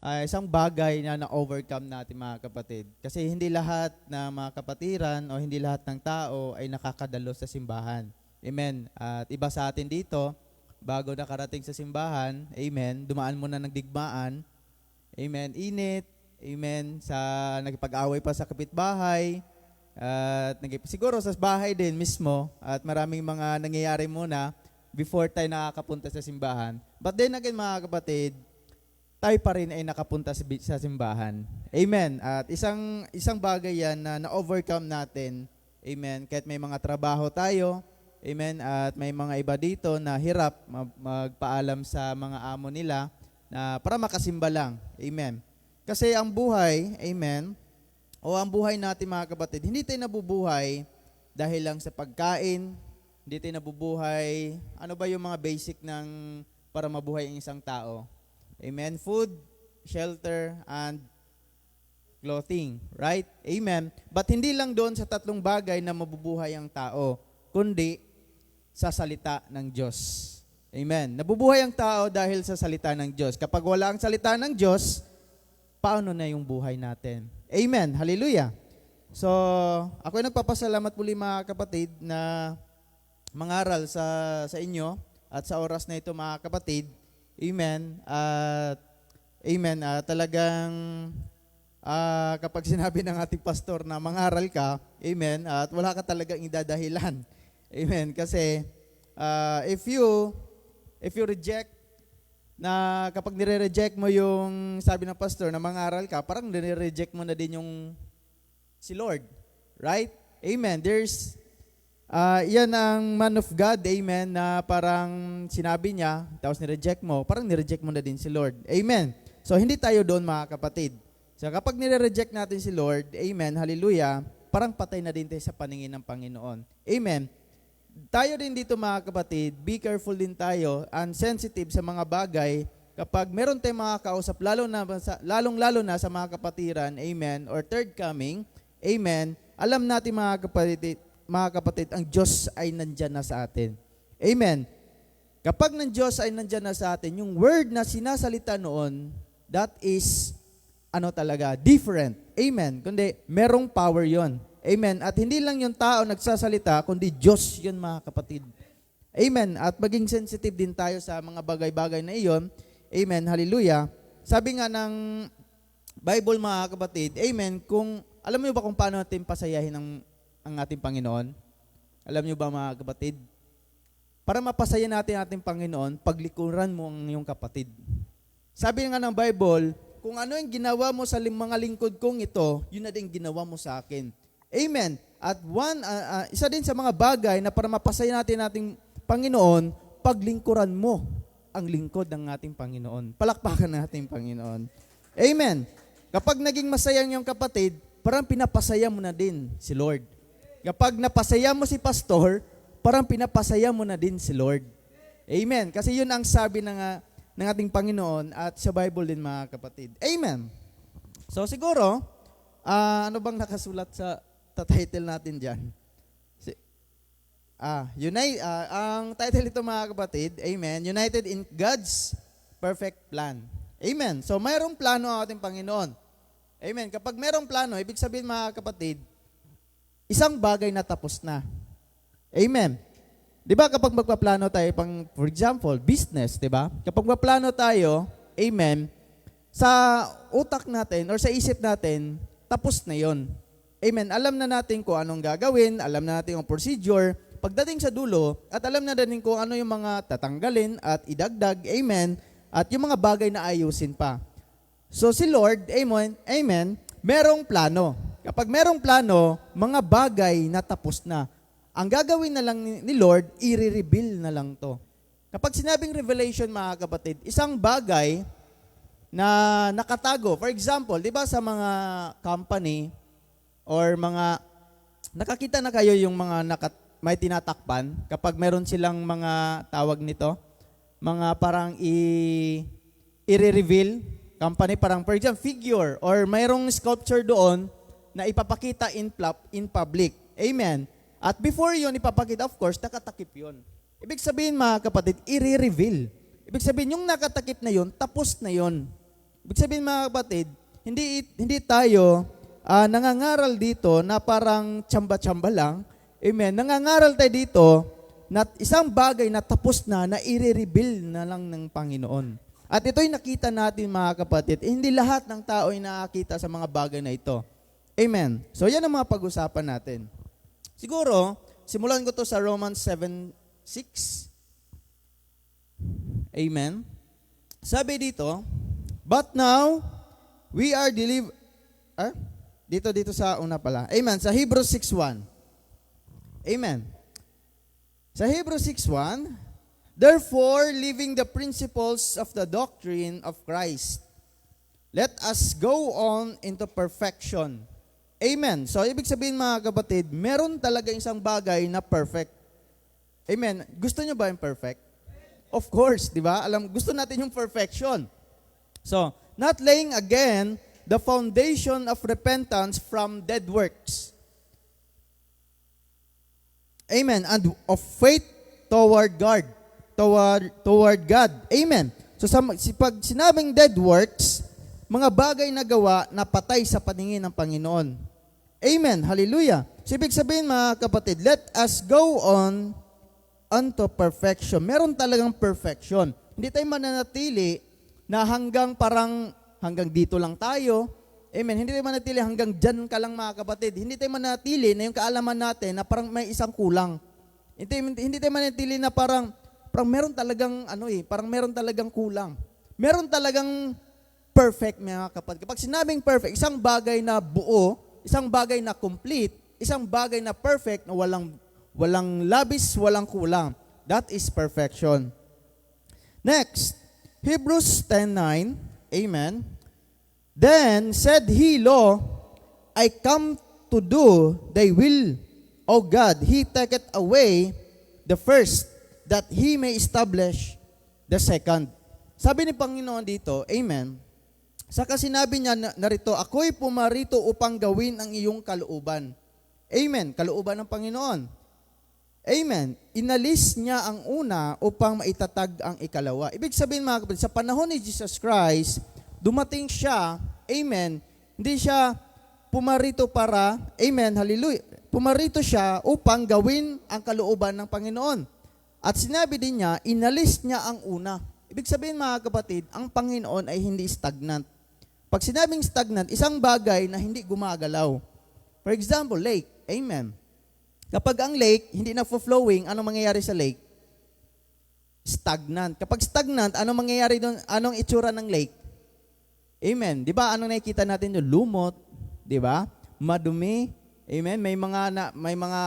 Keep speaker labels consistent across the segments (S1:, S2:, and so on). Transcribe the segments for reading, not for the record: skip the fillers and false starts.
S1: isang bagay na na-overcome natin mga kapatid. Kasi hindi lahat na mga kapatiran o hindi lahat ng tao ay nakakadalo sa simbahan. Amen. At iba sa atin dito, bago nakarating sa simbahan, amen, dumaan muna ng digmaan, amen, init, amen, sa nagpag-away pa sa kapitbahay, at siguro sa bahay din mismo, at maraming mga nangyayari muna before tayo nakakapunta sa simbahan. But then again mga kapatid, tayo pa rin ay nakapunta sa simbahan. Amen. At isang bagay yan na na-overcome natin. Amen. Kahit may mga trabaho tayo, amen, at may mga iba dito na hirap magpaalam sa mga amo nila na para makasimba lang. Amen. Kasi ang buhay, amen, o ang buhay natin mga kapatid, hindi tayo nabubuhay dahil lang sa pagkain, hindi tayo nabubuhay, ano ba yung mga basic ng para mabuhay ang isang tao? Amen. Food, shelter, and clothing. Right? Amen. But hindi lang doon sa tatlong bagay na mabubuhay ang tao, kundi sa salita ng Diyos. Amen. Nabubuhay ang tao dahil sa salita ng Diyos. Kapag wala ang salita ng Diyos, paano na yung buhay natin? Amen. Hallelujah. So, ako ay nagpapasalamat muli mga kapatid na mangaral sa inyo at sa oras na ito mga kapatid. Amen. Amen. Talagang kapag sinabi ng ating pastor na mangaral ka, amen, at wala ka talagang idadahilan. Amen. Kasi if you reject, na kapag nire-reject mo yung sabi ng pastor na mangaral ka, parang nire-reject mo na din yung si Lord. Right? Amen. Yan ang man of God, amen, na parang sinabi niya, tapos nireject mo, parang nireject mo na din si Lord. Amen. So, hindi tayo doon mga kapatid. So, kapag nire-reject natin si Lord, amen, hallelujah, parang patay na din tayo sa paningin ng Panginoon. Amen. Tayo din dito mga kapatid, be careful din tayo and sensitive sa mga bagay kapag meron tayong mga kausap, lalong-lalo na sa mga kapatiran, amen, or third coming, amen, alam natin mga kapatid, ang Diyos ay nandyan na sa atin. Amen. Kapag ng Diyos ay nandyan na sa atin, yung word na sinasalita noon, that is, talaga, different. Amen. Kundi, merong power yon. Amen. At hindi lang yung tao nagsasalita, kundi Diyos yun mga kapatid. Amen. At maging sensitive din tayo sa mga bagay-bagay na iyon. Amen. Hallelujah. Sabi nga ng Bible mga kapatid, amen, alam mo ba kung paano natin pasayahin ang ating Panginoon? Alam niyo ba mga kapatid? Para mapasaya natin ating Panginoon, paglikuran mo ang iyong kapatid. Sabi nga ng Bible, kung ano yung ginawa mo sa mga lingkod kong ito, yun na din ginawa mo sa akin. Amen. At isa din sa mga bagay na para mapasaya natin ating Panginoon, paglingkuran mo ang lingkod ng ating Panginoon. Palakpakan ng ating Panginoon. Amen. Kapag naging masaya ang iyong kapatid, parang pinapasaya mo na din si Lord. Kapag napasaya mo si pastor, parang pinapasaya mo na din si Lord. Amen. Kasi yun ang sabi ng ating Panginoon at sa Bible din mga kapatid. Amen. So siguro, ano bang nakasulat sa title natin dyan? Ang title ito mga kapatid, amen, United in God's Perfect Plan. Amen. So mayroong plano ang ating Panginoon. Amen. Kapag mayroong plano, ibig sabihin mga kapatid, isang bagay na tapos na. Amen. Di ba kapag magpaplano tayo, for example, business, di ba? Kapag magplano tayo, amen, sa utak natin or sa isip natin, tapos na yon. Amen. Alam na natin kung anong gagawin, alam na natin yung procedure, pagdating sa dulo, at alam na natin kung ano yung mga tatanggalin at idagdag, amen, at yung mga bagay na ayusin pa. So si Lord, amen, merong plano. Kapag merong plano, mga bagay na tapos na. Ang gagawin na lang ni Lord, i-reveal na lang to. Kapag sinabing revelation, mga kapatid, isang bagay na nakatago. For example, di ba sa mga company or mga, nakakita na kayo yung mga may tinatakpan kapag meron silang mga tawag nito, mga parang i-reveal company, parang for example, figure or mayroong sculpture doon na ipapakita in public. Amen. At before yun ipapakita, of course, nakatakip yun. Ibig sabihin mga kapatid, i-reveal. Ibig sabihin, yung nakatakip na yun, tapos na yun. Ibig sabihin mga kapatid, hindi tayo nangangaral dito na parang tsamba-tsamba lang. Amen. Nangangaral tayo dito na isang bagay na tapos na i-reveal na lang ng Panginoon. At ito'y nakita natin mga kapatid, hindi lahat ng tao ay nakakita sa mga bagay na ito. Amen. So yan ang mga pag-usapan natin. Siguro, simulan ko to sa Romans 7:6. Amen. Sabi dito, but now, we are delivered. Dito sa una pala. Amen. Sa Hebrews 6:1. Amen. Sa Hebrews 6:1, therefore, leaving the principles of the doctrine of Christ, let us go on into perfection. Amen. So, ibig sabihin mga kapatid, meron talaga isang bagay na perfect. Amen. Gusto nyo ba yung perfect? Of course, di ba? Gusto natin yung perfection. So, not laying again the foundation of repentance from dead works. Amen. And of faith toward God. Toward God. Amen. So, pag sinabing dead works, mga bagay na gawa na patay sa paningin ng Panginoon. Amen. Hallelujah. So, ibig sabihin mga kapatid, let us go on unto perfection. Meron talagang perfection. Hindi tayo mananatili na hanggang dito lang tayo. Amen. Hindi tayo manatili hanggang dyan ka lang mga kapatid. Hindi tayo manatili na yung kaalaman natin na parang may isang kulang. Hindi tayo manatili na parang meron talagang parang meron talagang kulang. Meron talagang perfect mga kapatid. Kapag sinabing perfect, isang bagay na buo, isang bagay na complete, isang bagay na perfect na walang labis, walang kulang. That is perfection. Next, Hebrews 10:9. Amen. Then said he, Lo, I come to do thy will, O God. He taketh away the first, that he may establish the second. Sabi ni Panginoon dito, amen, saka sinabi niya narito, ako'y pumarito upang gawin ang iyong kalooban. Amen. Kalooban ng Panginoon. Amen. Inalis niya ang una upang maitatag ang ikalawa. Ibig sabihin mga kapatid, sa panahon ni Jesus Christ, dumating siya, amen, hindi siya pumarito para, amen, hallelujah, pumarito siya upang gawin ang kalooban ng Panginoon. At sinabi din niya, inalis niya ang una. Ibig sabihin mga kapatid, ang Panginoon ay hindi stagnant. Pag sinabing stagnant, isang bagay na hindi gumagalaw. For example, lake. Amen. Kapag ang lake hindi na flowing, ano mangyayari sa lake? Stagnant. Kapag stagnant, ano mangyayari doon? Anong itsura ng lake? Amen. 'Di ba? Anong nakikita natin doon? Lumot, 'di ba? Madumi. Amen. May mga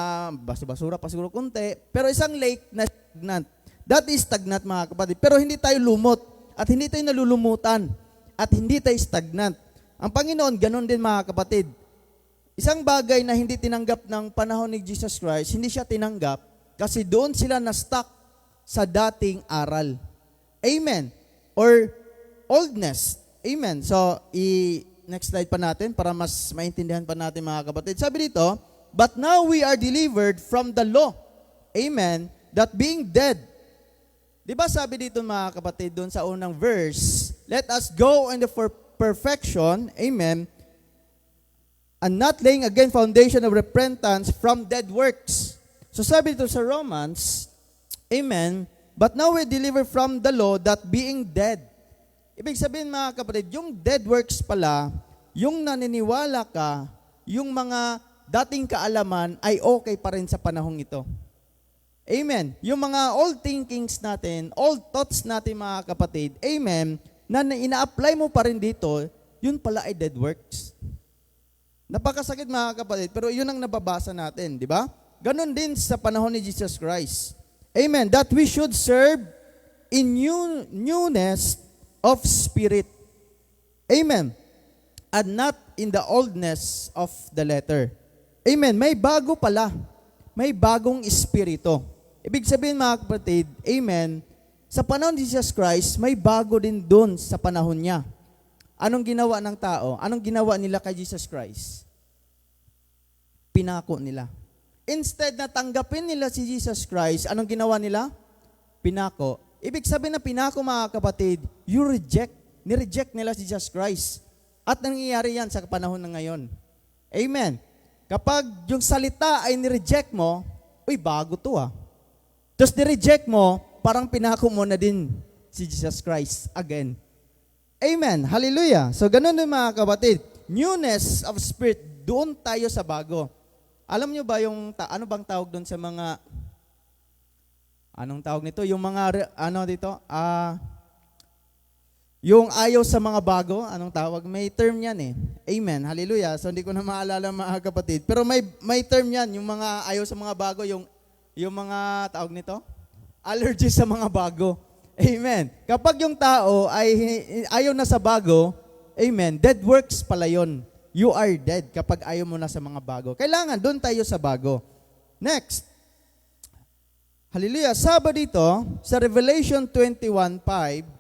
S1: basura pa siguro konti, pero isang lake na stagnant. That is stagnant mga kapatid. Pero hindi tayo lumot at hindi tayo nalulumutan at hindi tayo stagnant. Ang Panginoon ganoon din mga kapatid. Isang bagay na hindi tinanggap ng panahon ni Jesus Christ, hindi siya tinanggap kasi doon sila na-stuck sa dating aral. Amen. Or oldness. Amen. So, next slide pa natin para mas maintindihan pa natin mga kapatid. Sabi dito, but now we are delivered from the law. Amen. That being dead. Di ba sabi dito mga kapatid doon sa unang verse, let us go in the perfection. Amen. And not laying again foundation of repentance from dead works. So sabi dito sa Romans, amen, but now we're delivered from the law that being dead. Ibig sabihin mga kapatid, yung dead works pala, yung naniniwala ka, yung mga dating kaalaman ay okay pa rin sa panahong ito. Amen. Yung mga old thinkings natin, old thoughts natin mga kapatid, amen, na ina-apply mo pa rin dito, yun pala ay dead works. Napakasakit mga kapatid, pero yun ang nababasa natin, di ba? Ganon din sa panahon ni Jesus Christ. Amen. That we should serve in newness of spirit. Amen. And not in the oldness of the letter. Amen. May bago pala. May bagong espiritu. Ibig sabihin mga kapatid, amen, sa panahon ni Jesus Christ, may bago din doon sa panahon niya. Anong ginawa ng tao? Anong ginawa nila kay Jesus Christ? Pinako nila. Instead na tanggapin nila si Jesus Christ, anong ginawa nila? Pinako. Ibig sabihin na pinako mga kapatid, you reject nireject nila si Jesus Christ. At nangyayari yan sa panahon na ngayon. Amen. Kapag yung salita ay nireject mo, uy, bago to ah. Tapos nireject mo, parang pinako mo na din si Jesus Christ again. Amen. Hallelujah. So ganun din mga kapatid. Newness of spirit, doon tayo sa bago. Alam nyo ba yung, ano bang tawag doon sa mga, anong tawag nito? Yung mga, yung ayaw sa mga bago, anong tawag? May term yan eh. Amen. Hallelujah. So hindi ko na maalala mga kapatid. Pero may term yan, yung mga ayaw sa mga bago, yung mga tawag nito? Allergy sa mga bago. Amen. Kapag yung tao ay ayaw na sa bago, amen, dead works pala yun. You are dead kapag ayaw mo na sa mga bago. Kailangan, doon tayo sa bago. Next. Hallelujah. Sabi dito, sa Revelation 21:5,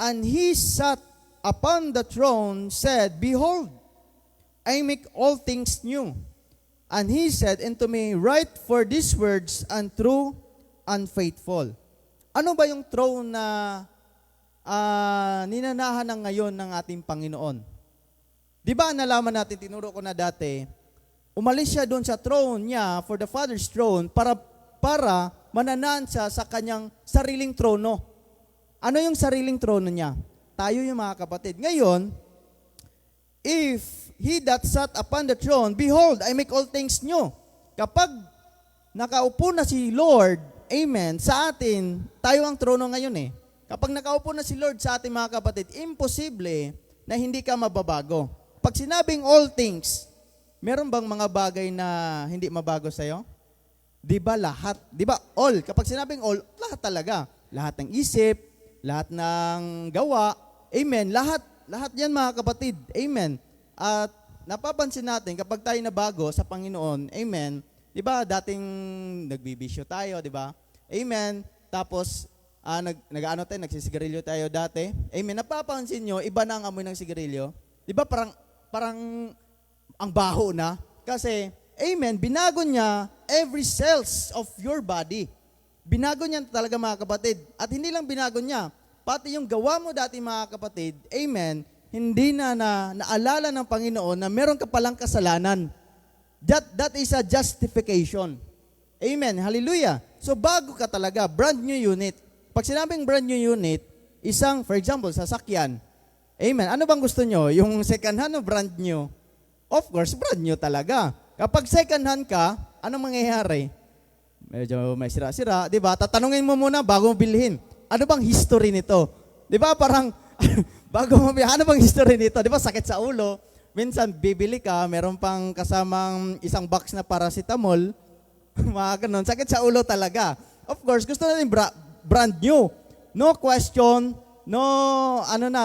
S1: and he sat upon the throne, said, Behold, I make all things new. And he said unto me, Write, for these words and true and faithful. Ano ba yung throne na ninanahan ng ngayon ng ating Panginoon? Di ba nalaman natin, tinuro ko na dati, umalis siya doon sa throne niya, for the Father's throne, para mananan siya sa kanyang sariling trono. Ano yung sariling trono niya? Tayo yung mga kapatid. Ngayon, if he that sat upon the throne, behold, I make all things new. Kapag nakaupo na si Lord, amen, sa atin, tayo ang trono ngayon eh. Kapag nakaupo na si Lord sa atin mga kapatid, imposible na hindi ka mababago. Pag sinabing all things, meron bang mga bagay na hindi mabago sa'yo? Di ba lahat? Di ba all? Kapag sinabing all, lahat talaga. Lahat ng isip, lahat ng gawa, amen, lahat yan mga kapatid, amen. At napapansin natin, kapag tayo nabago sa Panginoon, amen, di ba, dating nagbibisyo tayo, di ba, amen, tapos, nagsisigarilyo tayo dati, amen, napapansin nyo, iba na ang amoy ng sigarilyo, di ba, parang ang baho na, kasi, amen, binago niya every cells of your body. Binago niya talaga mga kapatid. At hindi lang binago niya, pati yung gawa mo dati mga kapatid, amen, hindi na naalala ng Panginoon na meron ka palang kasalanan. That is a justification. Amen. Hallelujah. So bago ka talaga, brand new unit. Pag sinabing brand new unit, isang, for example, sasakyan. Amen. Ano bang gusto nyo? Yung second hand o brand new? Of course, brand new talaga. Kapag second hand ka, anong mangyayari? Medyo may sira-sira, di ba? Tatanungin mo muna bago mo bilhin. Ano bang history nito? Di ba parang, bago mo bilhin, ano bang history nito? Di ba sakit sa ulo? Minsan, bibili ka, meron pang kasamang isang box na paracetamol, mga ganun, sakit sa ulo talaga. Of course, gusto natin brand new. No question,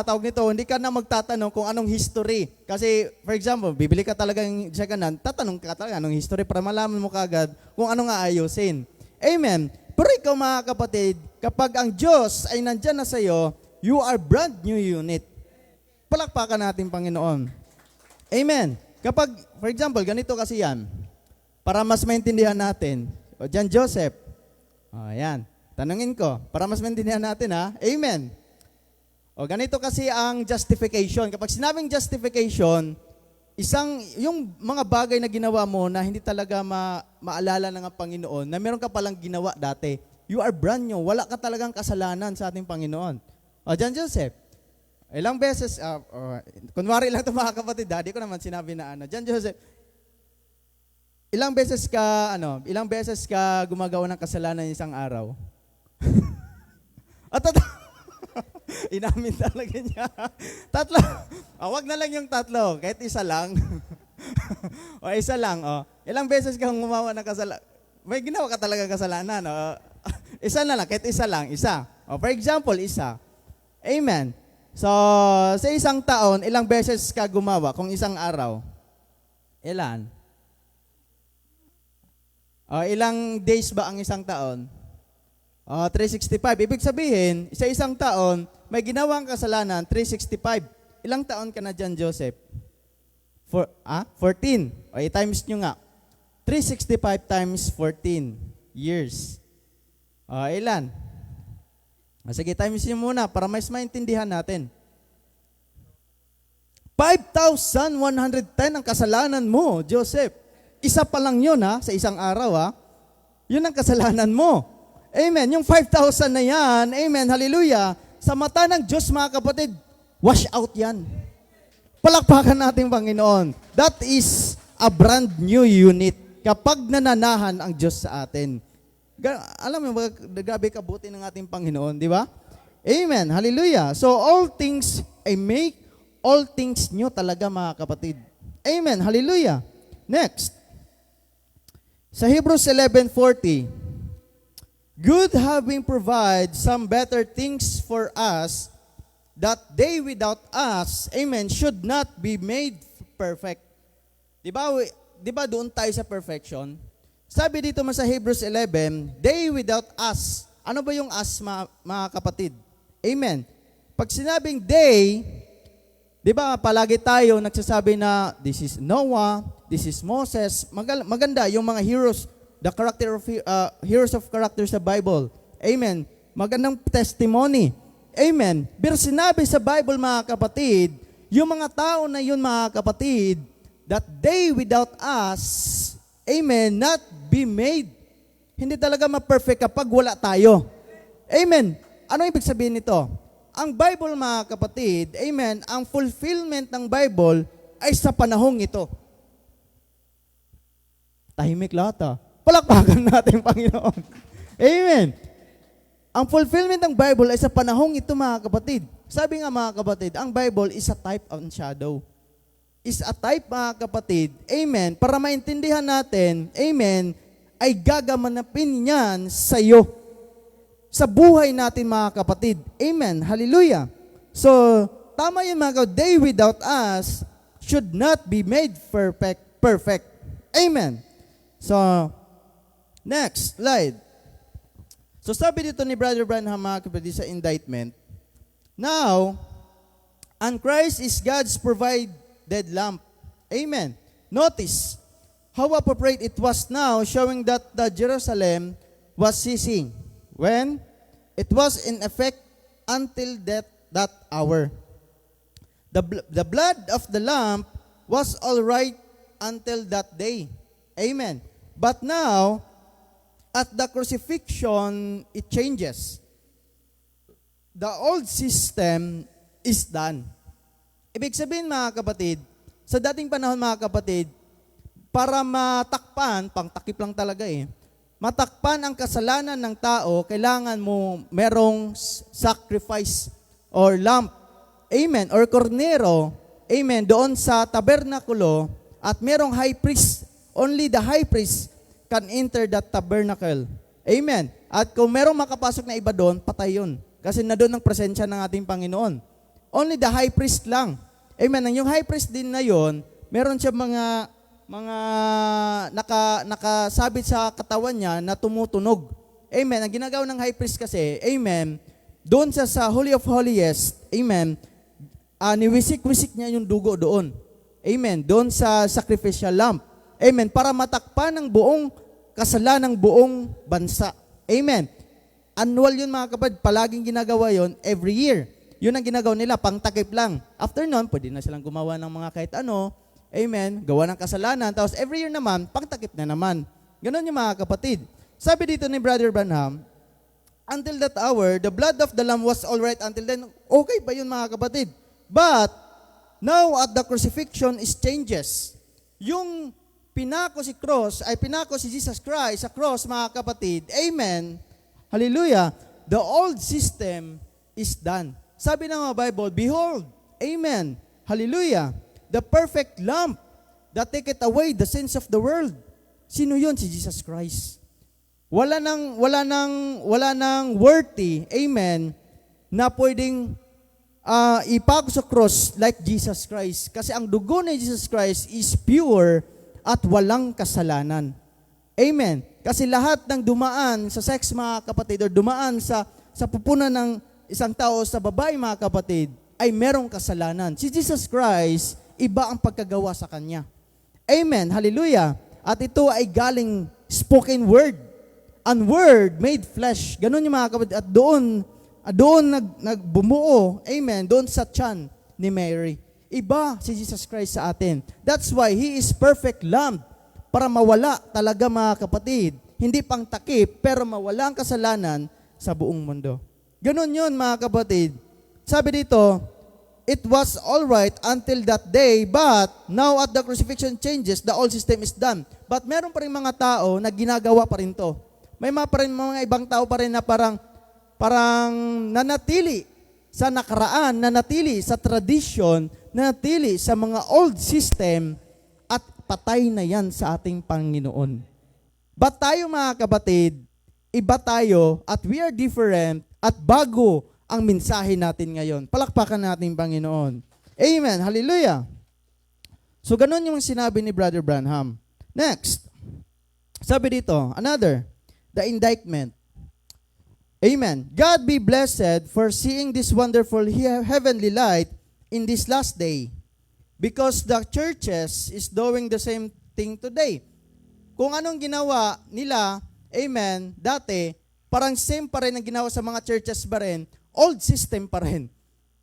S1: tawag nito, hindi ka na magtatanong kung anong history. Kasi, for example, bibili ka talagang second hand, tatanong ka talaga anong history para malaman mo kagad kung ano nga ayusin. Amen. Pero ikaw mga kapatid, kapag ang Diyos ay nandyan na sa iyo, you are brand new unit. Palakpakan natin, Panginoon. Amen. Kapag, for example, ganito kasi yan, para mas maintindihan natin, o dyan Joseph, ayan, tanungin ko, para mas maintindihan natin ha, amen. O ganito kasi ang justification. Kapag sinabing justification, yung mga bagay na ginawa mo na hindi talaga maalala ng Panginoon, na meron ka palang ginawa dati, you are brand new. Wala ka talagang kasalanan sa ating Panginoon. O dyan Joseph, ilang beses, kunwari lang ito mga kapatid, di ko naman sinabi na dyan Joseph, ilang beses ka gumagawa ng kasalanan isang araw? At inamin talaga niya. Tatlo. Wag na lang yung tatlo. Kahit isa lang. O isa lang. Ilang beses kang gumawa ng kasalanan? May ginawa ka talaga kasalanan. Isa na lang. Kahit isa lang. Isa. For example, isa. Amen. So, sa isang taon, ilang beses ka gumawa kung isang araw? Ilan? Ilang days ba ang isang taon? 365. Ibig sabihin, sa isang taon, may ginawang kasalanan, 365. Ilang taon ka na dyan, Joseph? 14. I-times nyo nga. 365 times 14 years. Ilan? Sige, times nyo muna para mas maintindihan natin. 5,110 ang kasalanan mo, Joseph. Isa pa lang yun sa isang araw Yun ang kasalanan mo. Amen. Yung 5,000 na yan, amen, hallelujah, sa mata ng Diyos mga kapatid, wash out yan. Palakpakan natin Panginoon. That is a brand new unit. Kapag nananahan ang Diyos sa atin. Alam mo, grabe kabuti ng ating Panginoon, di ba? Amen. Hallelujah. So all things I make, all things new talaga mga kapatid. Amen. Hallelujah. Next. Sa Hebrews 11:40, good having provide some better things for us, that they without us, amen, should not be made perfect. Di ba doon tayo sa perfection? Sabi dito sa Hebrews 11, they without us. Ano ba yung us, mga kapatid? Amen. Pag sinabing they, di ba palagi tayo nagsasabi na this is Noah, this is Moses. Maganda yung mga heroes, the character of heroes of character sa Bible. Amen. Magandang testimony. Amen. Pero sinabi sa Bible mga kapatid, yung mga tao na yun mga kapatid, that they without us, amen, not be made. Hindi talaga ma-perfect kapag wala tayo. Amen. Ano ibig sabihin nito? Ang Bible mga kapatid, amen, ang fulfillment ng Bible ay sa panahong ito. Tahimik lahat Palakpakan natin Panginoon. Amen. Ang fulfillment ng Bible ay sa panahong ito mga kapatid. Sabi nga mga kapatid, ang Bible is a type and shadow. Is a type mga kapatid, amen, para maintindihan natin, amen, ay gagamanapin niyan sa iyo. Sa buhay natin mga kapatid. Amen. Hallelujah. So, tama yun mga kapatid, they without us should not be made perfect. Amen. So, next slide. So sabi dito ni Brother Branham mga kapatid sa indictment, now, and Christ is God's provided lamp. Amen. Notice how appropriate it was now, showing that the Jerusalem was ceasing when it was in effect until that hour. The blood of the lamp was all right until that day. Amen. But now, at the crucifixion, it changes. The old system is done. Ibig sabihin mga kapatid, sa dating panahon mga kapatid, para matakpan, pangtakip lang talaga matakpan ang kasalanan ng tao, kailangan mo merong sacrifice or lamb, amen, or kornero, amen, doon sa tabernakulo, at merong high priest, only the high priest can enter that tabernacle. Amen. At kung merong makapasok na iba doon, patay yun. Kasi na doon ang presensya ng ating Panginoon. Only the high priest lang. Amen. Yung high priest din na yun, meron siya mga nakasabit sa katawan niya na tumutunog. Amen. Ang ginagawa ng high priest kasi, amen, doon sa Holy of Holiest, amen, niwisik-wisik niya yung dugo doon. Amen. Doon sa sacrificial lamb. Amen. Para matakpan ng buong kasalanan ng buong bansa. Amen. Annual yun mga kapatid. Palaging ginagawa yun every year. Yun ang ginagawa nila, pangtakip lang. After nun, pwede na silang gumawa ng mga kahit ano. Amen. Gawa ng kasalanan. Tapos every year naman, pangtakip na naman. Ganon yung mga kapatid. Sabi dito ni Brother Branham, until that hour, the blood of the lamb was all right until then. Okay pa yun mga kapatid. But, now at the crucifixion is changes. Yung pinako si Jesus Christ sa cross, mga kapatid. Amen. Hallelujah. The old system is done. Sabi ng mga Bible, behold, amen. Hallelujah. The perfect lamb that taketh away the sins of the world. Sino yun? Si Jesus Christ. Wala nang worthy, amen, na pwedeng ipako sa cross like Jesus Christ. Kasi ang dugo ni Jesus Christ is pure at walang kasalanan. Amen. Kasi lahat ng dumaan sa sex, mga kapatid, o dumaan sa pupunan ng isang tao sa babae, mga kapatid, ay merong kasalanan. Si Jesus Christ, iba ang pagkagawa sa Kanya. Amen. Hallelujah. At ito ay galing spoken word. An word made flesh. Ganun yung mga kapatid. At doon nagbumuo, amen, doon sa tiyan ni Mary. Iba si Jesus Christ sa atin. That's why He is perfect Lamb para mawala talaga mga kapatid. Hindi pang takip, pero mawala ang kasalanan sa buong mundo. Ganun yun mga kapatid. Sabi dito, it was all right until that day, but now at the crucifixion changes, the old system is done. But meron pa rin mga tao na ginagawa pa rin to. May mga ibang tao pa rin na parang nanatili sa nakaraan, nanatili sa tradition, nanatili sa mga old system, at patay na yan sa ating Panginoon. But tayo mga kapatid, iba tayo at we are different at bago ang mensahe natin ngayon. Palakpakan natin Panginoon. Amen. Hallelujah. So ganun yung sinabi ni Brother Branham. Next. Sabi dito, another, the indictment. Amen. God be blessed for seeing this wonderful heavenly light in this last day, because the churches is doing the same thing today. Kung anong ginawa nila, amen, dati, parang same pa rin ang ginawa sa mga churches pa rin, old system pa rin.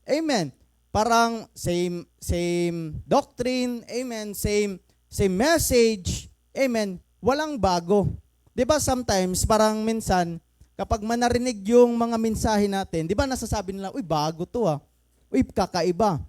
S1: Amen. Parang same doctrine, amen, same message, amen, walang bago. 'Di ba sometimes, parang minsan, kapag manarinig yung mga mensahe natin, 'di ba nasasabi nila, uy, bago to ah. Uy, kakaiba.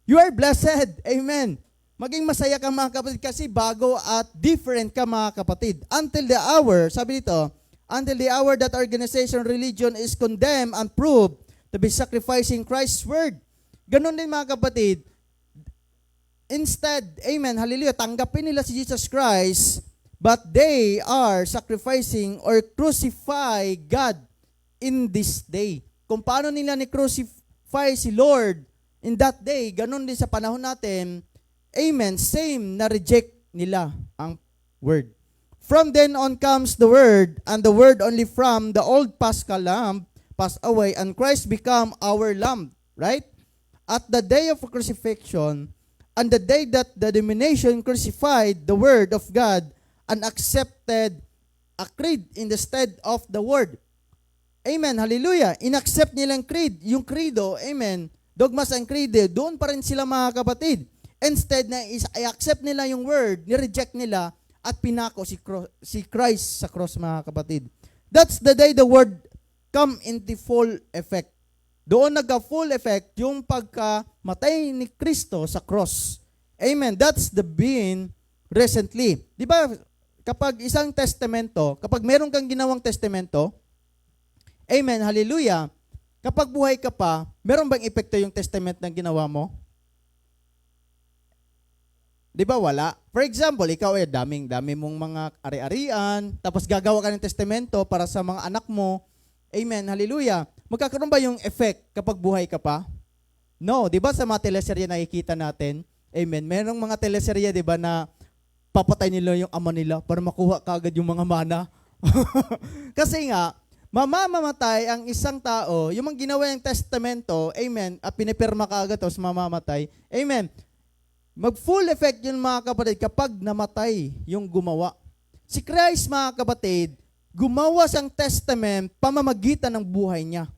S1: You are blessed. Amen. Maging masaya ka mga kapatid kasi bago at different ka mga kapatid. Until the hour, sabi dito, until the hour that organization religion is condemned and proved to be sacrificing Christ's word. Ganon din mga kapatid. Instead, amen, hallelujah, tanggapin nila si Jesus Christ, but they are sacrificing or crucify God in this day. Kung paano nila ni-crucify si Lord in that day, ganon din sa panahon natin, amen, same na reject nila ang word. From then on comes the word, and the word only from the old Paschal lamb passed away, and Christ become our lamb, right? At the day of crucifixion, and the day that the denomination crucified the word of God and accepted a creed in the stead of the word. Amen, hallelujah. Inaccept nilang creed, yung credo, amen, dogmas and creed, doon pa rin sila mga kapatid. Instead na i-accept nila yung word, ni-reject nila, at pinako si Christ sa cross mga kapatid. That's the day the word come into full effect. Doon nagka-full effect yung pagkamatay ni Kristo sa cross. Amen. That's the being recently. Di ba, kapag isang testamento, kapag meron kang ginawang testamento, amen, hallelujah, kapag buhay ka pa, meron bang epekto yung testament na ginawa mo? Di ba wala? For example, ikaw dami mong mga ari-arian, tapos gagawa ka ng testamento para sa mga anak mo. Amen, hallelujah. Magkakaroon ba yung effect kapag buhay ka pa? No, di ba sa mga teleserye nakikita natin, amen, merong mga teleserye, di ba, na papatay nila yung ama nila para makuha kaagad yung mga mana. Kasi nga, mamamatay ang isang tao, yung mga ginawa yung testamento, amen, at pinipirma kaagad tapos mamamatay, amen. Mag-full effect yun mga kapatid kapag namatay yung gumawa. Si Christ mga kapatid, gumawa siyang testament pamamagitan ng buhay niya.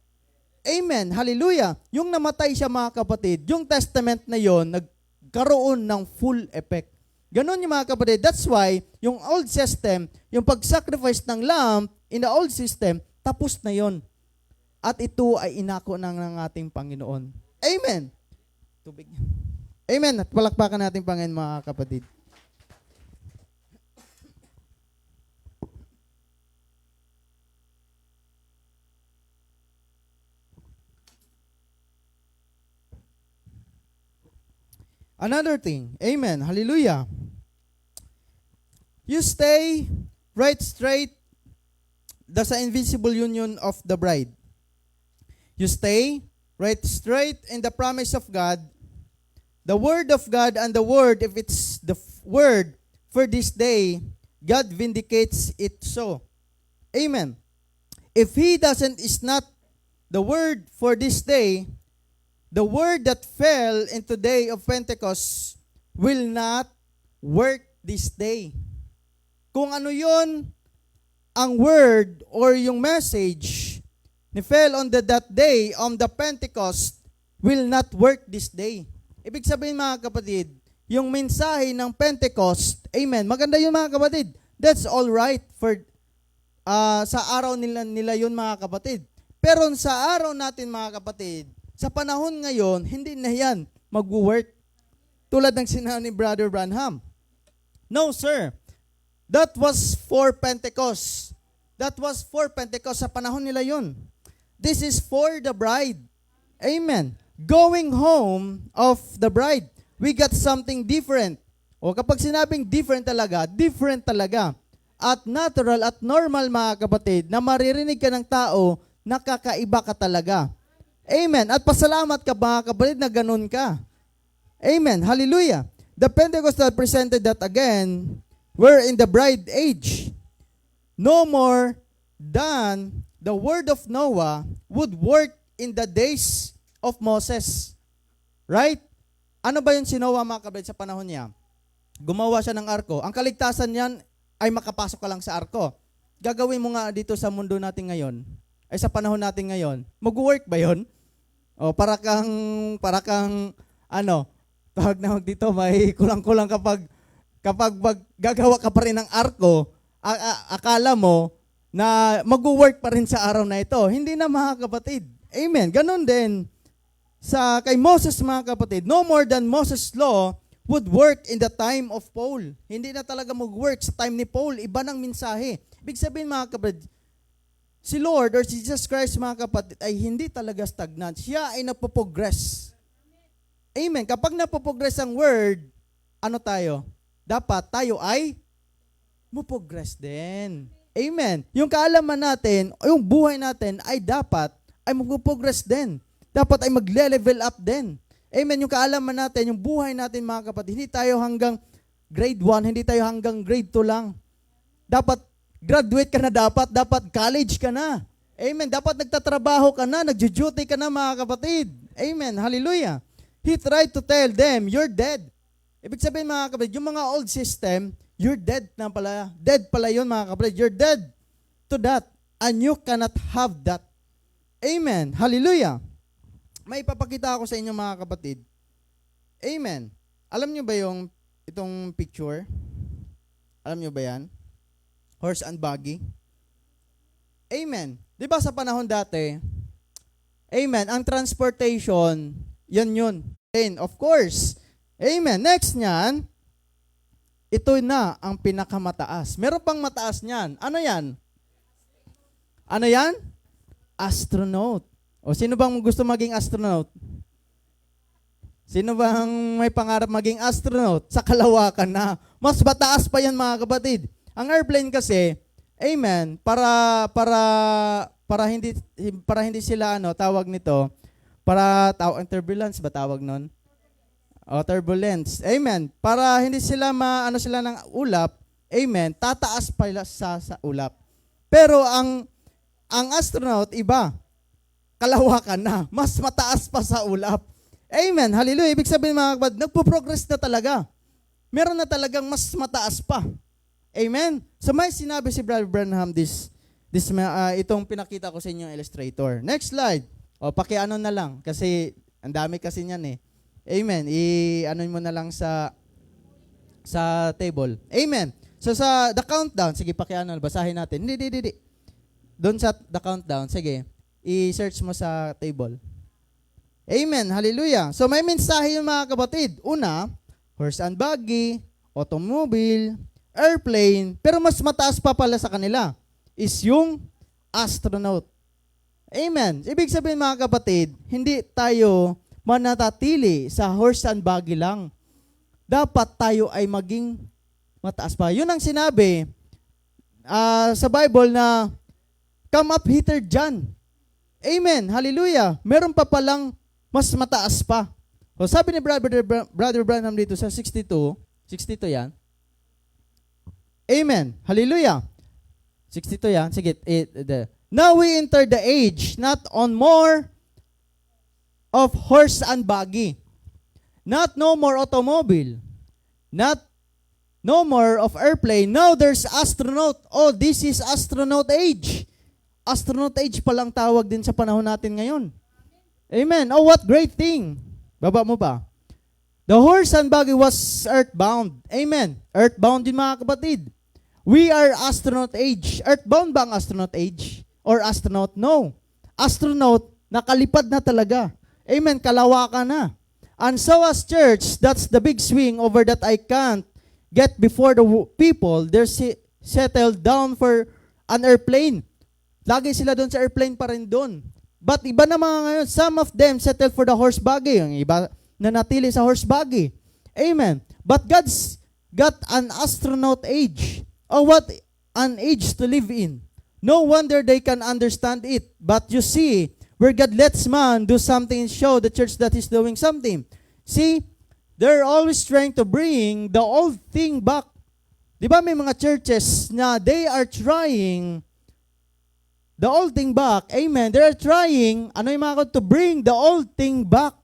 S1: Amen. Hallelujah. Yung namatay siya mga kapatid, yung testament na yon nagkaroon ng full effect. Ganon yung mga kapatid. That's why yung old system, yung pag-sacrifice ng lamb in the old system, tapos na yon. At ito ay inako ng ating Panginoon. Amen. Tubig. Amen. At palakpakan natin Panginoon mga kapatid. Another thing. Amen. Hallelujah. You stay right straight sa invisible union of the bride. You stay right straight in the promise of God. The word of God and the word, if it's the word for this day, God vindicates it so. Amen. If He is not the word for this day, the word that fell into the day of Pentecost will not work this day. Kung ano yon ang word or yung message ni fell on that day on the Pentecost, will not work this day. Ibig sabihin mga kapatid, yung mensahe ng Pentecost, amen, maganda yun mga kapatid. That's all right for sa araw nila yun mga kapatid. Pero sa araw natin mga kapatid, sa panahon ngayon, hindi na yan mag-work. Tulad ng sinabi ni Brother Branham. No, sir. That was for Pentecost. That was for Pentecost. Sa panahon nila yun. This is for the bride. Amen. Going home of the bride. We got something different. O kapag sinabing different talaga. At natural at normal mga kapatid, na maririnig ka ng tao, nakakaiba ka talaga. Amen. At pasalamat ka mga kapatid na ganun ka. Amen. Hallelujah. The Pentecostal presented that again, we're in the bride age. No more than the word of Noah would work in the days of Moses. Right? Ano ba yung si Noah mga kapatid sa panahon niya? Gumawa siya ng arko. Ang kaligtasan niyan ay makapasok ka lang sa arko. Gagawin mo nga dito sa mundo natin ngayon, ay sa panahon natin ngayon, mag-work ba yun? O para kang tawag na dito, may kulang-kulang kapag gagawa ka pa rin ng arko, akala mo na mag-work pa rin sa araw na ito. Hindi na mga kapatid. Amen. Ganon din kay Moses mga kapatid. No more than Moses' law would work in the time of Paul. Hindi na talaga mag-work sa time ni Paul. Iba ng mensahe. Ibig sabihin mga kapatid, si Lord or si Jesus Christ mga kapatid ay hindi talaga stagnant. Siya ay napoprogress. Amen. Kapag napoprogress ang word, ano tayo? Dapat tayo ay progress din. Amen. Yung kaalaman natin, o yung buhay natin ay dapat ay mag-progress din. Dapat ay mag-level up din. Amen. Yung kaalaman natin, yung buhay natin mga kapatid, hindi tayo hanggang grade 1, hindi tayo hanggang grade 2 lang. Dapat graduate ka na dapat college ka na. Amen. Dapat nagtatrabaho ka na, nagjo-duty ka na mga kapatid. Amen. Hallelujah. He tried to tell them, you're dead. Ibig sabihin mga kapatid, yung mga old system, you're dead na pala. Dead pala yun mga kapatid. You're dead to that. And you cannot have that. Amen. Hallelujah. May ipapakita ako sa inyo mga kapatid. Amen. Alam nyo ba itong picture? Alam nyo ba yan? Horse and buggy. Amen. Di ba sa panahon dati, amen, ang transportation, yun. And of course, amen. Next niyan, ito na ang pinakamataas. Meron pang mataas niyan. Ano yan? Ano yan? Astronaut. O sino bang gusto maging astronaut? Sino bang may pangarap maging astronaut? Sa kalawakan na. Mas mataas pa yan mga kapatid. Ang airplane kasi, amen, para hindi sila tawag nito, turbulence ba tawag nun? O turbulence. Amen. Para hindi sila sila ng ulap, amen, tataas pa sa ulap. Pero ang astronaut iba. Kalawakan na. Mas mataas pa sa ulap. Amen. Hallelujah. Ibig sabihin mga kapatid, nagpo-progress na talaga. Meron na talagang mas mataas pa. Amen. So may sinabi si Brother Branham itong pinakita ko sa inyo illustrator. Next slide. O pakiano na lang kasi ang dami kasi niyan eh. Amen. I-ano mo na lang sa table. Amen. So sa the countdown, sige pakiano, basahin natin. Hindi. Doon sa the countdown, sige. I-search mo sa table. Amen. Hallelujah. So may mensahe yung mga kapatid. Una, horse and buggy, automobile, airplane, pero mas mataas pa pala sa kanila is yung astronaut. Amen. Ibig sabihin mga kapatid, hindi tayo manatili sa horse and buggy lang. Dapat tayo ay maging mataas pa. Yun ang sinabi sa Bible na come up hither John. Amen. Hallelujah. Meron pa palang mas mataas pa. O sabi ni Brother Branham dito sa 62 yan. Amen. Hallelujah. 62 yan. Sige. Now we enter the age not on more of horse and buggy. Not no more automobile. Not no more of airplane. Now there's astronaut. Oh, this is astronaut age. Astronaut age palang tawag din sa panahon natin ngayon. Amen. Oh, what great thing. Baba mo ba? The horse and buggy was earthbound. Amen. Earthbound din mga kapatid. We are astronaut age. Earthbound ba ang astronaut age? Or astronaut? No. Astronaut, nakalipad na talaga. Amen. Kalawakan na. And so as church, that's the big swing over that I can't get before the people. They're settled down for an airplane. Lagi sila doon sa airplane pa rin doon. But iba na mga ngayon, some of them settled for the horse buggy. Yung iba nanatili sa horse buggy. Amen. But God's got an astronaut age. Oh, what an age to live in. No wonder they can understand it. But you see, where God lets man do something and show the church that he's doing something. See, they're always trying to bring the old thing back. Di ba may mga churches na they are trying the old thing back. Amen. They're trying, to bring the old thing back.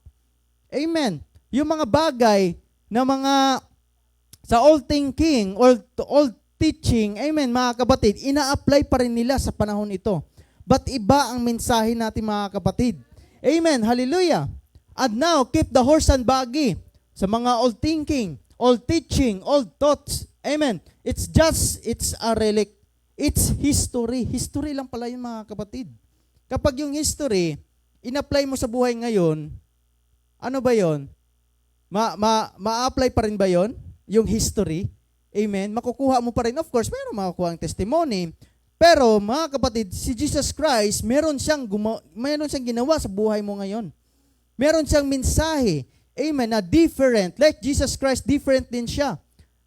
S1: Amen. Yung mga bagay na mga sa old thinking or old teaching, amen, mga kapatid, ina-apply pa rin nila sa panahon ito. But iba ang mensahe natin mga kapatid. Amen. Hallelujah. And now, keep the horse and buggy sa mga old thinking, old teaching, old thoughts. Amen. It's a relic. It's history. History lang pala yun mga kapatid. Kapag yung history, in-apply mo sa buhay ngayon, ano ba yon? Ma-apply pa rin ba yon? Yung history? Amen? Makukuha mo pa rin. Of course, meron makukuha ang testimony. Pero, mga kapatid, si Jesus Christ, meron siyang ginawa sa buhay mo ngayon. Meron siyang mensahe. Amen? Na different. Like Jesus Christ, different din siya.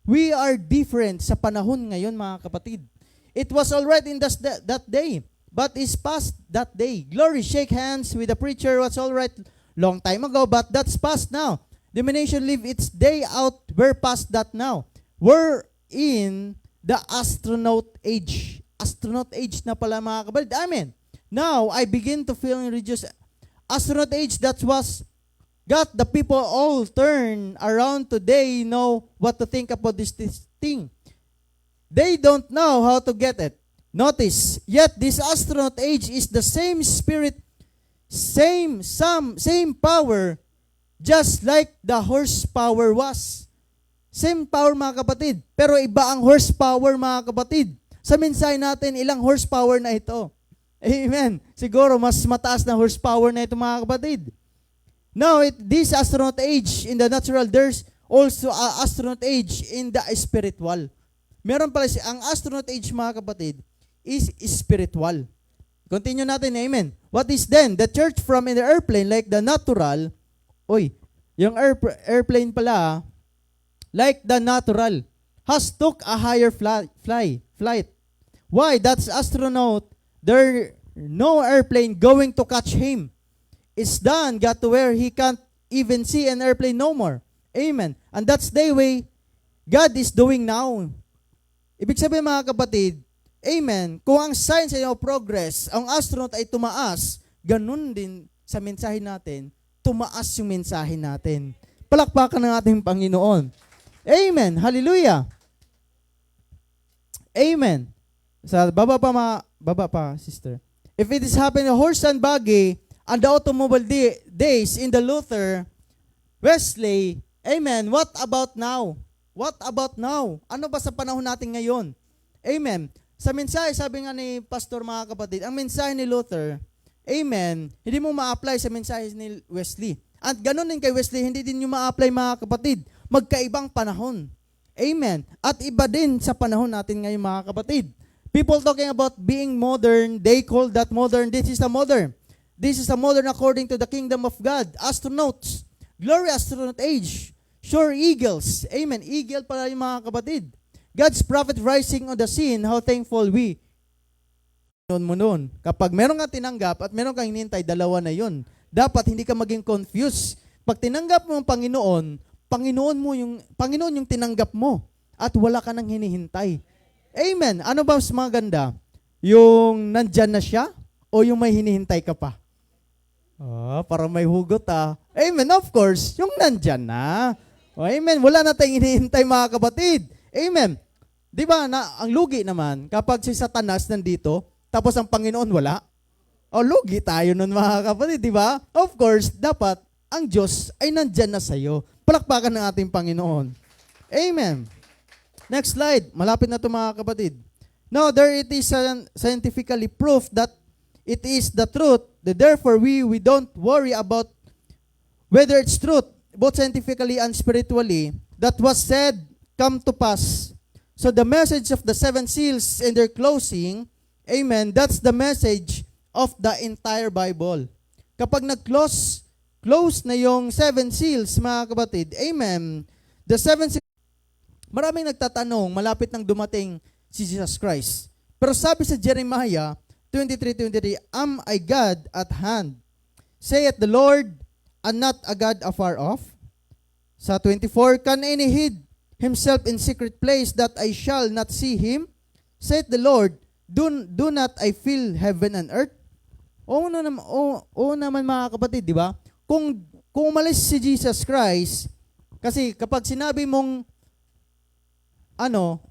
S1: We are different sa panahon ngayon, mga kapatid. It was alright in that day, but it's past that day. Glory, shake hands with the preacher. What's alright long time ago, but that's past now. Domination live its day out. We're past that now. We're in the astronaut age. Astronaut age na pala mga kapatid. Amen. Now, I begin to feel religious. Astronaut age, that was got the people all turn around today know what to think about this thing. They don't know how to get it. Notice, yet this astronaut age is the same spirit, same power, just like the horsepower was. Same power mga kapatid, pero iba ang horsepower mga kapatid. Sa mensahe natin, ilang horsepower na ito? Amen. Siguro mas mataas na horsepower na ito mga kapatid. Now, this astronaut age in the natural, there's also an astronaut age in the spiritual. Meron pala ang astronaut age mga kapatid is spiritual. Continue natin, amen. What is then? The church from in the airplane like the natural, yung airplane pala, like the natural, has took a higher flight. Why? That's astronaut. There no airplane going to catch him. It's done, got to where he can't even see an airplane no more. Amen. And that's the way God is doing now. Ibig sabihin mga kapatid, amen, kung ang science ay progress, ang astronaut ay tumaas, ganun din sa mensahe natin, tumaas yung mensahe natin. Palakpakan ng ating Panginoon. Amen. Hallelujah. Amen. Sa baba pa, sister. If it is happening, horse and buggy, and the automobile days in the Luther, Wesley, amen, what about now? What about now? Ano ba sa panahon natin ngayon? Amen. Sa mensahe, sabi nga ni Pastor mga kapatid, ang mensahe ni Luther, amen, hindi mo ma-apply sa mensahe ni Wesley. At ganun din kay Wesley, hindi din nyo ma-apply mga kapatid. Magkaibang panahon. Amen. At iba din sa panahon natin ngayon mga kapatid. People talking about being modern, they call that modern. This is the modern. This is the modern according to the kingdom of God. Astronauts. Glory astronaut age. Sure eagles. Amen. Eagle pala yung mga kapatid. God's prophet rising on the scene. How thankful we. Noon mo noon. Kapag meron kang tinanggap at meron kang hinintay, dalawa na yun. Dapat hindi ka maging confused. Pag tinanggap mo ang Panginoon yung tinanggap mo at wala ka nang hinihintay. Amen. Ano ba mas maganda? Yung nandyan na siya o yung may hinihintay ka pa? Para may hugot Amen. Of course, yung nandyan na. Amen. Wala na tayong hinihintay mga kapatid. Amen. Di ba, ang lugi naman, kapag si Satanas nandito, tapos ang Panginoon wala. O, lugi tayo nun mga kapatid, di ba? Of course, dapat ang Diyos ay nandyan na sa'yo. Palakpakan ng ating Panginoon. Amen. Next slide. Malapit na ito mga kapatid. Now, there it is scientifically proof that it is the truth. Therefore, we don't worry about whether it's truth, both scientifically and spiritually, that was said come to pass. So the message of the seven seals in their closing, amen, that's the message of the entire Bible. Kapag close na yung seven seals, mga kapatid, amen, the seven seals, maraming nagtatanong, malapit nang dumating si Jesus Christ. Pero sabi sa Jeremiah 23:23, am I God at hand? Saith the Lord, and not a God afar off? Sa 24, can any hid himself in secret place that I shall not see him? Saith the Lord, do not I fill heaven and earth? Oo naman mga kapatid, di ba? Kung umalis si Jesus Christ, kasi kapag sinabi mong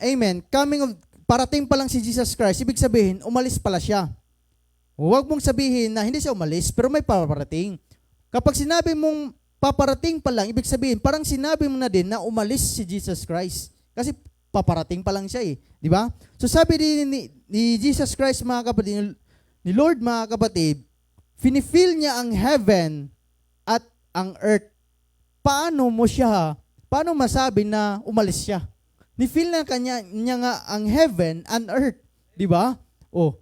S1: amen, parating pa lang si Jesus Christ, ibig sabihin, umalis pala siya. Huwag mong sabihin na hindi siya umalis, pero may paparating. Kapag sinabi mong paparating pa lang, ibig sabihin, parang sinabi mo na din na umalis si Jesus Christ. Kasi paparating pa lang siya di ba? So sabi ni Jesus Christ, mga kapatid, ni Lord, mga kapatid, finifill niya ang heaven at ang earth. Paano masabi na umalis siya? Nifill na niya nga ang heaven and earth. Di ba?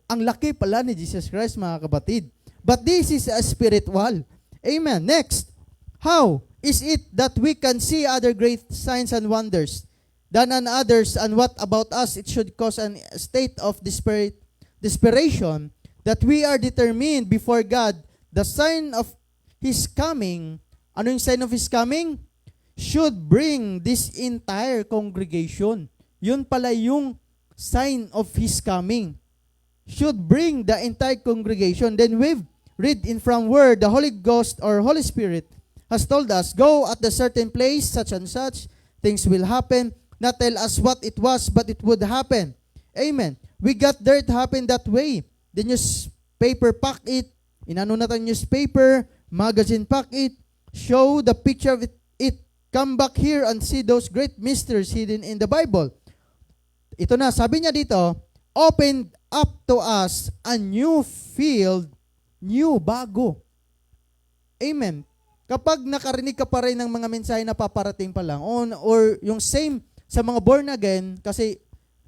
S1: Ang laki pala ni Jesus Christ, mga kapatid. But this is a spiritual. Amen. Next, how is it that we can see other great signs and wonders than on others, and what about us? It should cause a state of desperation that we are determined before God. The sign of His coming, ano yung sign of His coming? Should bring this entire congregation. Yun pala yung sign of His coming. Should bring the entire congregation. Then we've read in from where the Holy Ghost or Holy Spirit has told us, go at a certain place, such and such, things will happen. Not tell us what it was, but it would happen. Amen. We got there, it happened that way. The newspaper pack it, inano natin newspaper, magazine pack it, show the picture of it, come back here and see those great mysteries hidden in the Bible. Ito na, sabi niya dito, opened up to us a new field, bago. Amen. Kapag nakarinig ka pa rin ng mga mensahe na paparating pa lang, or yung same sa mga born again, kasi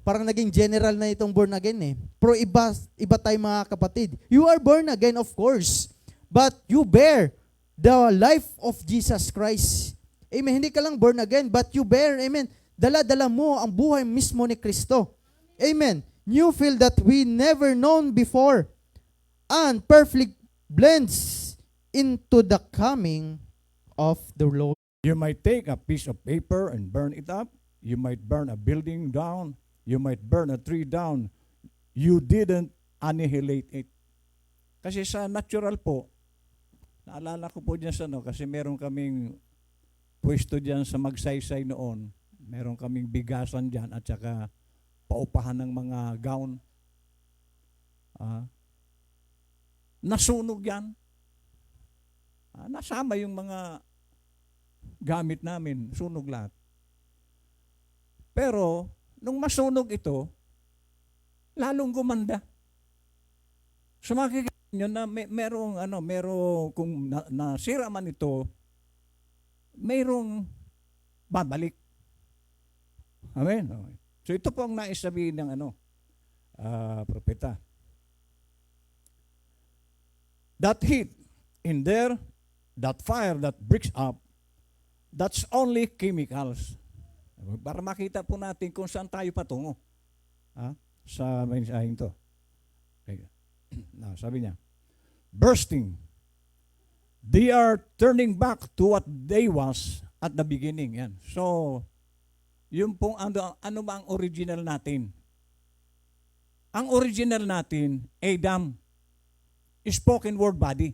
S1: parang naging general na itong born again Pero iba tayo mga kapatid. You are born again, of course, but you bear the life of Jesus Christ. Amen. Hindi ka lang born again, but you bear, amen, dala-dala mo ang buhay mismo ni Kristo. Amen. New field that we never known before, and perfectly blends into the coming of the Lord.
S2: You might take a piece of paper and burn it up. You might burn a building down. You might burn a tree down. You didn't annihilate it. Kasi sa natural po, naalala ko po dyan kasi meron kaming pwesto dyan sa Magsaysay noon. Meron kaming bigasan dyan at saka paupahan ng mga gown. Nasunog yan. Nasama yung mga gamit namin, sunog lahat. Pero, nung masunog ito, lalong gumanda. So makikita nyo na merong kung nasira man ito, mayroong babalik. Amen. Okay. So ito po ang naisabihin ng propeta. That heat in there, that fire that breaks up, that's only chemicals. Para makita po natin kung saan tayo patungo. Sa mensaheng to. Okay. Now, sabi niya, bursting. They are turning back to what they was at the beginning. Yan. So, yung pong ano ba ang original natin? Ang original natin, Adam, spoken word body.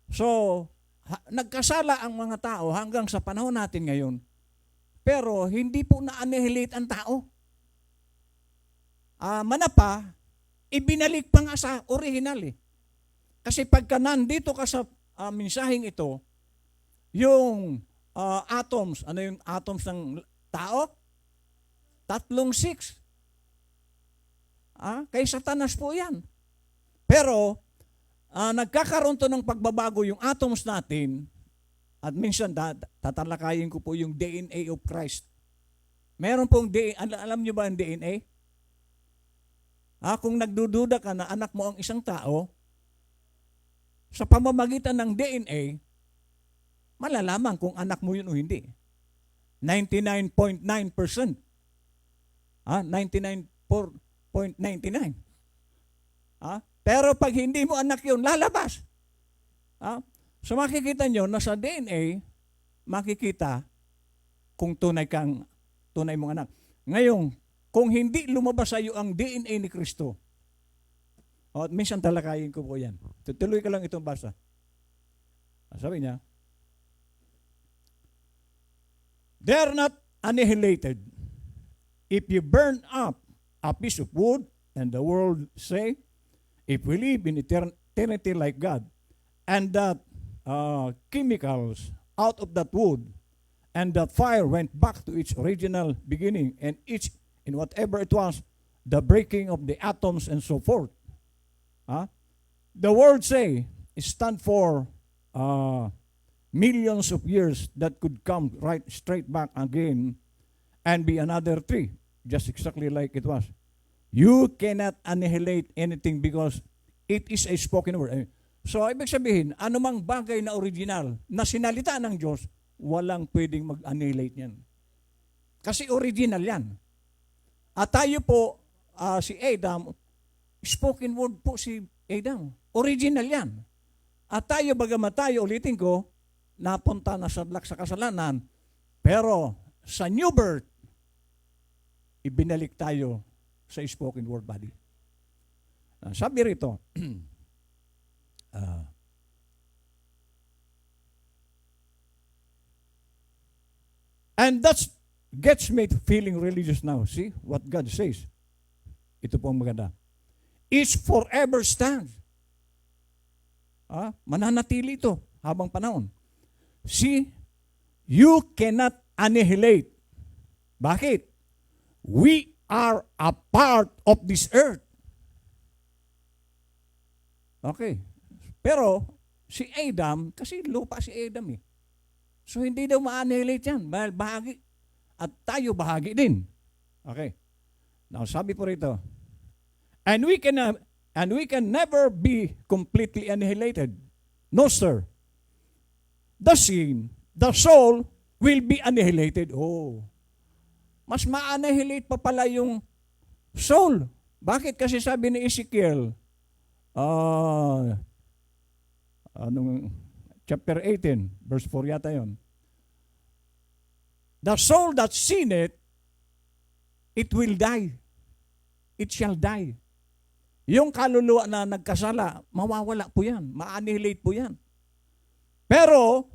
S2: So, nagkasala ang mga tao hanggang sa panahon natin ngayon. Pero hindi po na-annihilate ang tao. Manapa, ibinalik pa nga sa original Kasi pagka nandito ka sa mensaheng ito, yung atoms, ano yung atoms ng tao? 36. Kay Satanas po yan. Pero, nagkakaroon to ng pagbabago yung atoms natin, at minsan tatalakayin ko po yung DNA of Christ. Meron pong DNA, alam nyo ba ang DNA? Kung nagdududa ka na anak mo ang isang tao, sa pamamagitan ng DNA, malalaman kung anak mo yun o hindi. 99.9%. 99.99. Pero pag hindi mo anak yun, lalabas. So makikita nyo na sa DNA, makikita kung tunay mong anak. Ngayon, kung hindi lumabas sa iyo ang DNA ni Kristo, at minsan talakayin ko po yan. Tutuloy ka lang itong basa. Sabi niya, they're not annihilated. If you burn up a piece of wood, and the world say, if we live in eternity like God, and that chemicals out of that wood, and that fire went back to its original beginning, and each, in whatever it was, the breaking of the atoms and so forth. The word say, stand for millions of years that could come right straight back again and be another tree, just exactly like it was. You cannot annihilate anything because it is a spoken word. So, ibig sabihin, anumang bagay na original, na sinalita ng Diyos, walang pwedeng mag-annihilate yan. Kasi original yan. At tayo po, si Adam, spoken word po si Adam. Original yan. At tayo, bagamat tayo, ulitin ko, napunta na sa kasalanan, pero sa new birth, ibinalik tayo sa spoken word body. Sabi rito, and that gets me feeling religious now. See what God says. Ito po ang maganda. Is forever stands. Mananatili ito habang panahon. See, you cannot annihilate. Bakit? We are a part of this earth. Okay. Pero, si Adam, kasi lupa si Adam eh. So, hindi daw ma-annihilate yan. Bahagi. At tayo bahagi din. Okay. Now, sabi po rito, and we can never be completely annihilated. No, sir. The soul will be annihilated. Oh. Mas ma-annihilate pa pala yung soul. Bakit? Kasi sabi ni Ezekiel, chapter 18, verse 4 yata yun. The soul that sinneth, it will die. It shall die. Yung kaluluwa na nagkasala, mawawala po yan. Ma-annihilate po yan. Pero,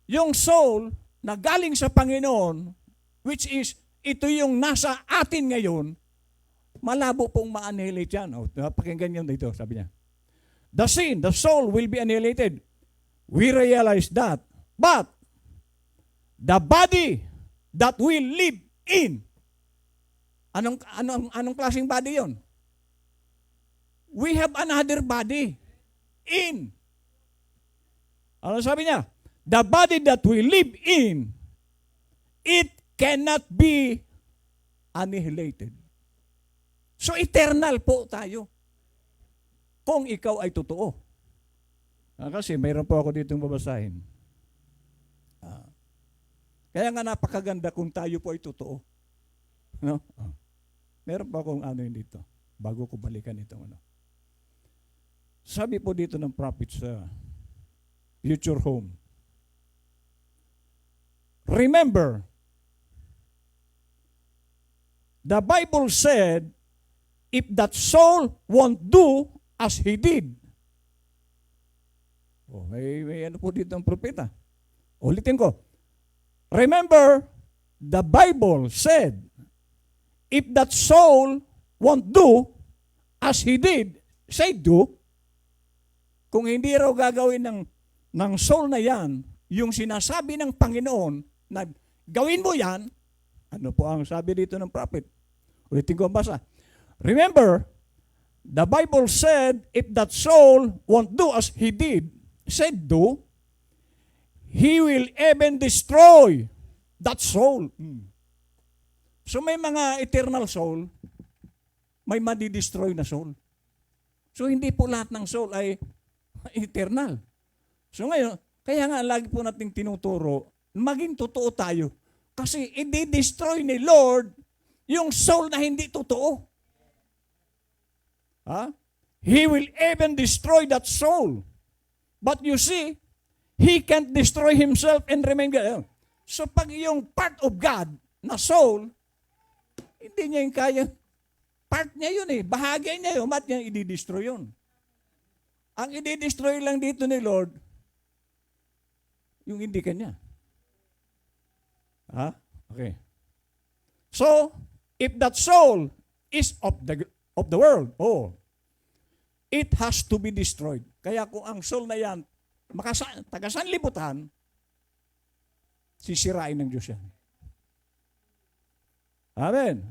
S2: yung soul na galing sa Panginoon, which is, ito yung nasa atin ngayon, malabo pong ma-annihilate yan. Pakinggan nyo dito, sabi niya. The soul will be annihilated. We realize that. But, the body that will live in, anong klaseng body yon? We have another body. In. Ano sabi niya? The body that we live in, it cannot be annihilated. So eternal po tayo. Kung ikaw ay totoo. Kasi mayroon po ako ditong babasahin. Kaya nga napakaganda kung tayo po ay totoo. No? Meron pa akong ano yun dito. Bago ko balikan itong ano. Sabi po dito ng prophet sa Future Home. Remember, the Bible said, if that soul won't do as he did. May ano po dito ang propeta. Ulitin ko. Remember, the Bible said, if that soul won't do as he did, say do, kung hindi raw gagawin ng soul na yan, yung sinasabi ng Panginoon na gawin mo yan, ano po ang sabi dito ng prophet? Ulitin ko ang basa. Remember, the Bible said, if that soul won't do as he said do, he will even destroy that soul. So may mga eternal soul, may madi-destroy na soul. So hindi po lahat ng soul ay eternal. So ngayon, kaya nga lagi po nating tinuturo, maging totoo tayo. Kasi i-destroy ni Lord yung soul na hindi totoo. He will even destroy that soul. But you see, he can't destroy himself and remain God. So pag yung part of God na soul, hindi niya yung kaya. Part niya yun eh. Bahagi niya yun. Ba't niya i-destroy yun? Ang i-destroy lang dito ni Lord, yung hindi kanya. Okay. So, if that soul is of the world, it has to be destroyed. Kaya kung ang soul na yan, taga-sanlibutan, sisirain ng Diyos yan. Amen.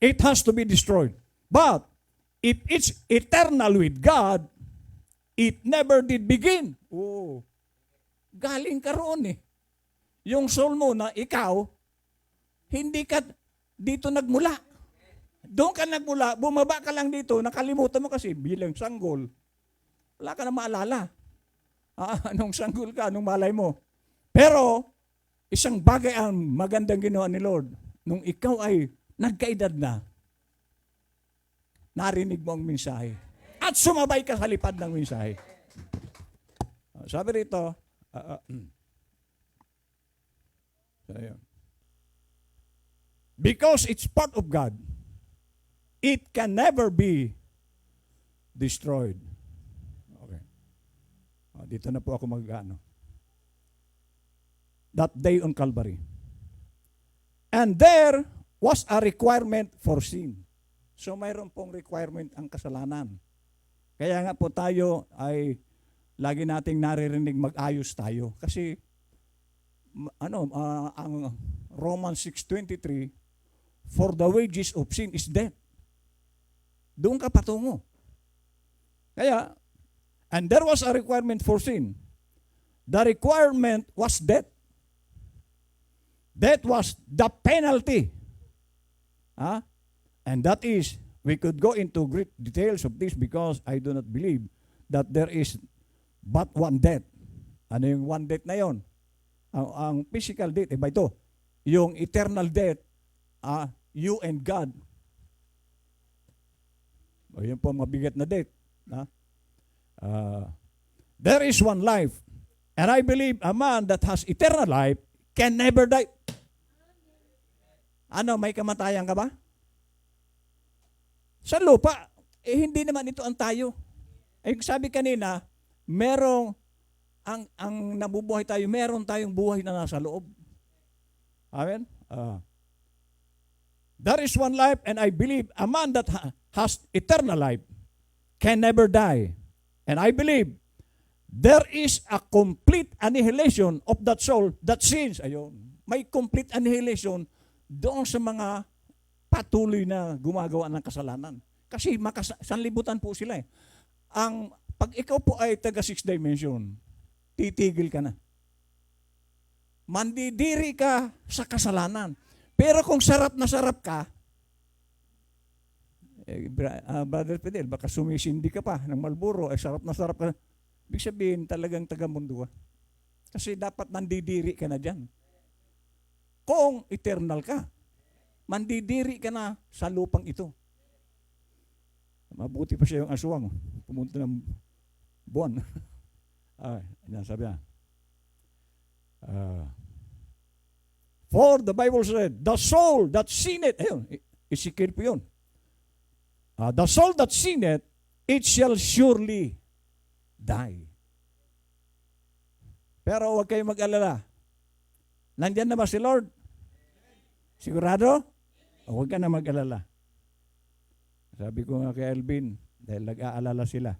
S2: It has to be destroyed. But, if it's eternal with God, it never did begin. Galing ka roon eh. Yung soul mo na ikaw, hindi ka dito nagmula. Doon ka nagmula, bumaba ka lang dito, nakalimutan mo kasi bilang sanggol. Wala ka na maalala. Anong sanggol ka, anong malay mo. Pero, isang bagay ang magandang ginawa ni Lord. Nung ikaw ay nagkaedad na, narinig mo ang mensahe. At sumabay ka sa lipad ng mensahe. Sabi rito, because it's part of God, it can never be destroyed. Okay. Dito na po ako mag-ano. That day on Calvary. And there was a requirement for sin. So mayroon pong requirement ang kasalanan. Kaya nga po tayo ay lagi nating naririnig mag-ayos tayo. Kasi ang Romans 6:23, for the wages of sin is death. Doon ka patungo. Kaya, and there was a requirement for sin. The requirement was death. That was the penalty. And that is, we could go into great details of this because I do not believe that there is but one death. Ano yung one death na yon? Ang physical death, iba ito. Yung eternal death, you and God. Yun po ang mabigat na death. There is one life. And I believe a man that has eternal life can never die. Ano, may kamatayan ka ba? Sa lupa, hindi naman ito ang tayo. Sabi kanina, merong, ang nabubuhay tayo, meron tayong buhay na nasa loob. Amen? There is one life, and I believe a man that has eternal life can never die. And I believe there is a complete annihilation of that soul that sins. Ayun. May complete annihilation doon sa mga patuloy na gumagawa ng kasalanan. Kasi sanlibutan po sila eh. Pag ikaw po ay taga 6 dimension, titigil ka na. Mandidiri ka sa kasalanan. Pero kung sarap na sarap ka, Brother Fidel, baka sumisindi ka pa ng Marlboro, sarap na sarap ka. Ibig sabihin, talagang taga-mundo ka. Kasi dapat mandidiri ka na dyan. Kung eternal ka, mandidiri ka na sa lupang ito. Mabuti pa siya yung aswang. Pumunta ng buwan. Sabi niya. For the Bible said, the soul that sinneth, ayun, Ezekiel po yun. The soul that sinneth, it shall surely die. Pero huwag kayong mag-alala. Nandyan na ba si Lord? Sigurado? Huwag ka na mag-alala. Sabi ko nga kay Alvin, Dahil nag-aalala sila.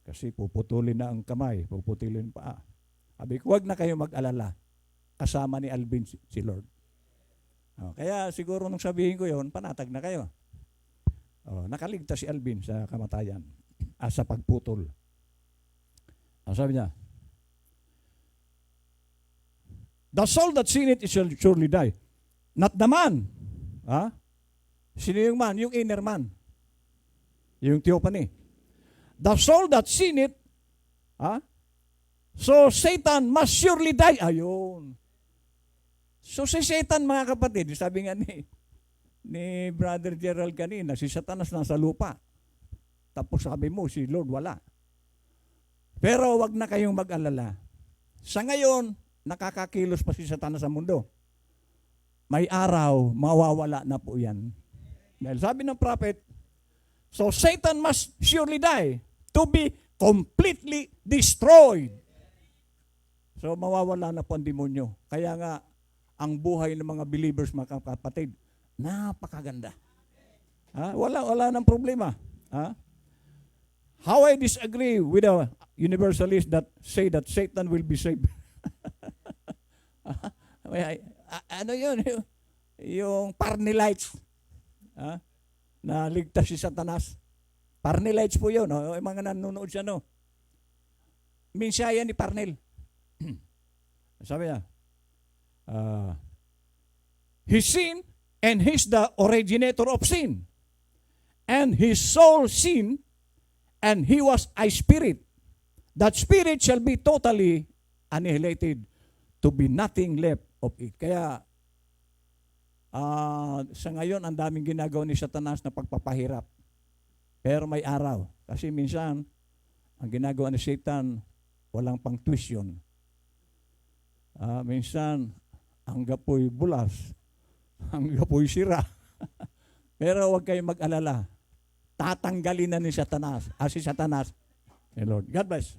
S2: Kasi puputulin na ang kamay, puputulin pa. Sabi ko, huwag na kayo mag-alala. Kasama ni Alvin si Lord. Kaya siguro nung sabihin ko yon, panatag na kayo. Nakaligtas si Alvin sa kamatayan. Sa pagputol. Sabi niya, the soul that sin it shall surely die. Not the man. Sino yung man? Yung inner man. Yung theophany. The soul that sin it, so Satan must surely die. Ayun. So si Satan, mga kapatid, sabi nga ni Brother Gerald kanina, si Satanas nasa lupa. Tapos sabi mo, si Lord wala. Pero wag na kayong mag-alala. Sa ngayon, nakakakilos pa si Satanas sa mundo. May araw, mawawala na po yan. Dahil sabi ng prophet, so Satan must surely die to be completely destroyed. So mawawala na po ang demonyo. Kaya nga, ang buhay ng mga believers, mga kapatid, napakaganda. Wala nang problema. How I disagree with the universalists that say that Satan will be saved. Ano yun? Yung Parnellites. Na ligtas si Satanas. Parnellites po yun. Yung mga nanonood siya, no? Minsaya ni Parnell. Sabi niya, he sinned and he's the originator of sin. And his soul sinned and he was a spirit. That spirit shall be totally annihilated to be nothing left of it. Kaya sa ngayon, ang daming ginagawa ni Satanas na pagpapahirap. Pero may araw. Kasi minsan, ang ginagawa ni Satan, walang pang tuition. Minsan, ang gapoy bulas, ang gapoy sira. Pero huwag kayong mag-alala. Tatanggalin na ni Satanas. Si Satanas. Lord. God bless.